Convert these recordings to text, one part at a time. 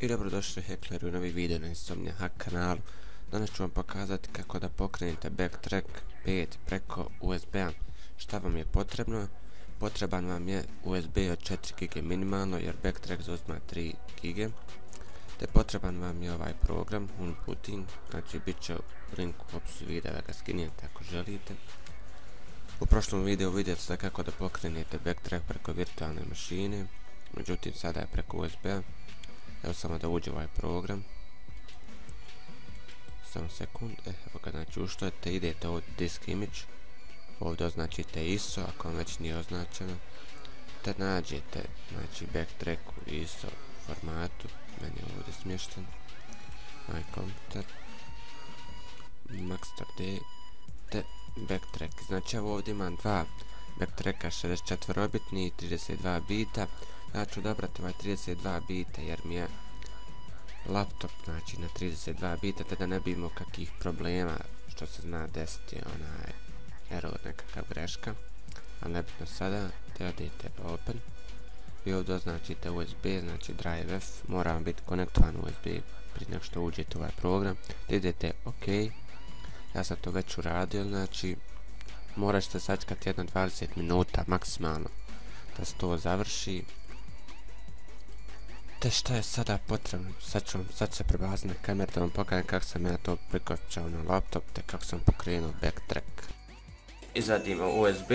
I dobrodošli hekleri u novi video na Insomnia Hack kanalu. Danas ću vam pokazati kako da pokrenete Backtrack 5 preko USB-a. Šta vam je potrebno? Potreban vam je USB od 4 GB minimalno jer Backtrack zauzima 3 GB. Te potreban vam je ovaj program Unputting, znači bit će u linku u opisu videa da ga skinete ako želite. U prošlom videu vidjeli ste kako da pokrenete Backtrack preko virtualne mašine, međutim sada je preko USB-a. Evo samo da uđe ovaj program. Samo sekund, evo ga, znači uštojete, idete ovdje disk image, ovdje označite ISO ako vam već nije označeno, te nađete znači Backtrack u ISO formatu, meni je ovdje smješten, My Computer, Max4D, te Backtrack. Znači evo ovdje imam dva Backtracka 64-bitni i 32 bita. Ja ću odabrati ovaj 32 bita jer mi je laptop znači na 32 bita, te da ne bi imao kakvih problema što se zna desiti onaj error, nekakav greška, ali nebitno sada. Te odete open i ovdje označite USB, znači drive F, mora vam biti konektovan USB prije nego što uđete u ovaj program. Te idete OK, ja sam to već uradio, znači morat ćete sačekati jedno 20 minuta maksimalno da se to završi. Te šta je sada potrebno, sad se prebacim na kameru da vam pokažem kako sam ja to prikopčao na laptop te kako sam pokrenuo Backtrack. Izvadimo USB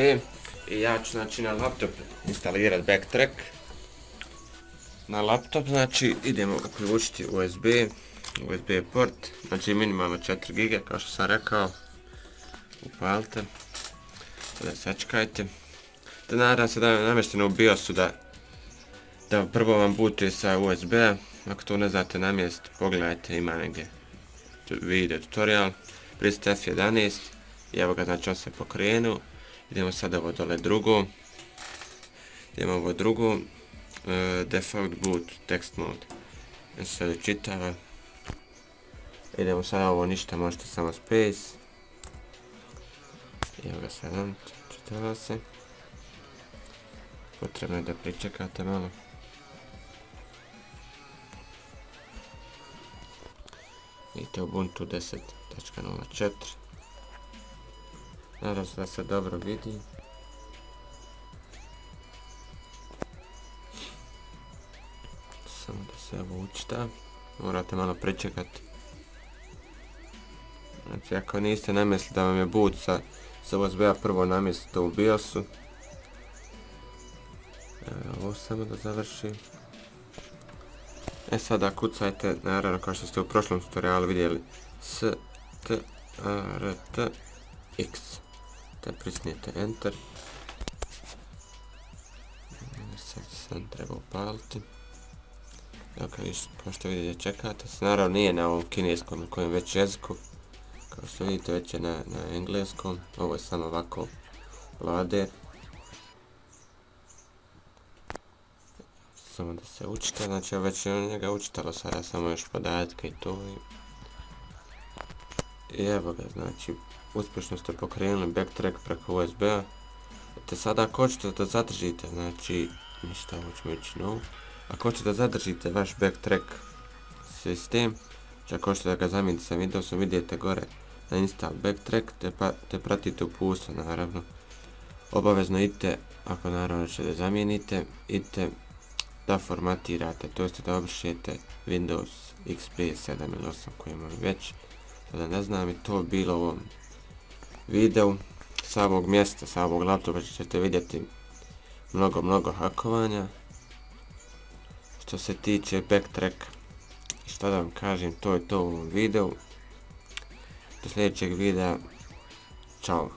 i ja ću znači na laptop instalirati Backtrack. Na laptop znači idemo uključiti USB port, znači minimalno 4 GB kao što sam rekao. Upalite, da sačekajte. Te nadam se da je namješteno u BIOS-u da prvo vam bootuje sa USB-a. Ako to ne znate namjestiti, pogledajte, ima negdje video tutorial. Pritisnite F11 i evo ga, znači on se pokrenuo. Idemo sada ovo dole drugo. Idemo ovo drugo. Default boot text mode. Sada čitava. Idemo sada ovo ništa, možete samo space. Evo ga sada, čitava se. Potrebno je da pričekate malo. Vidite Ubuntu 10.04. Nadam se da se dobro vidi. Samo da se ovo učita. Morate malo pričekati. Znači ako niste namjestili da vam je boot sa USB-a, prvo namjestite u BIOS-u. Ovo samo da završi. Sada kucajte, naravno kao što ste u prošlom tutorialu vidjeli, START X. Te pritisnite Enter. Sad sam treba upaliti. Evo kao što vidite čekate se, naravno nije na ovom kineskom na kojem već jeziku. Kao što vidite već je na engleskom, ovo je samo ovako loader. Samo da se učite, znači već je njega učitalo, sada samo još podatke i to. I evo ga, znači uspješno ste pokrenuli Backtrack preko USB-a. Te sada ako hoćete da zadržite, znači ništa, ovo ćemo ići novo. Ako hoćete da zadržite vaš Backtrack sistem, znači ako hoćete da ga zamijenite sa Windowsom, vidite gore na install Backtrack, te pratite uputstva naravno. Obavezno idite, ako naravno ćete da zamijenite, idite da formatirate, to jest da obrišete Windows XP 7 ili 8 koji imam već. Sada ne znam, i to bilo u ovom videu. Sa ovog mjesta, sa ovog laptopa ćete vidjeti mnogo hakovanja. Što se tiče Backtrack, šta da vam kažem, to je to u ovom videu. Do sljedećeg videa, čao.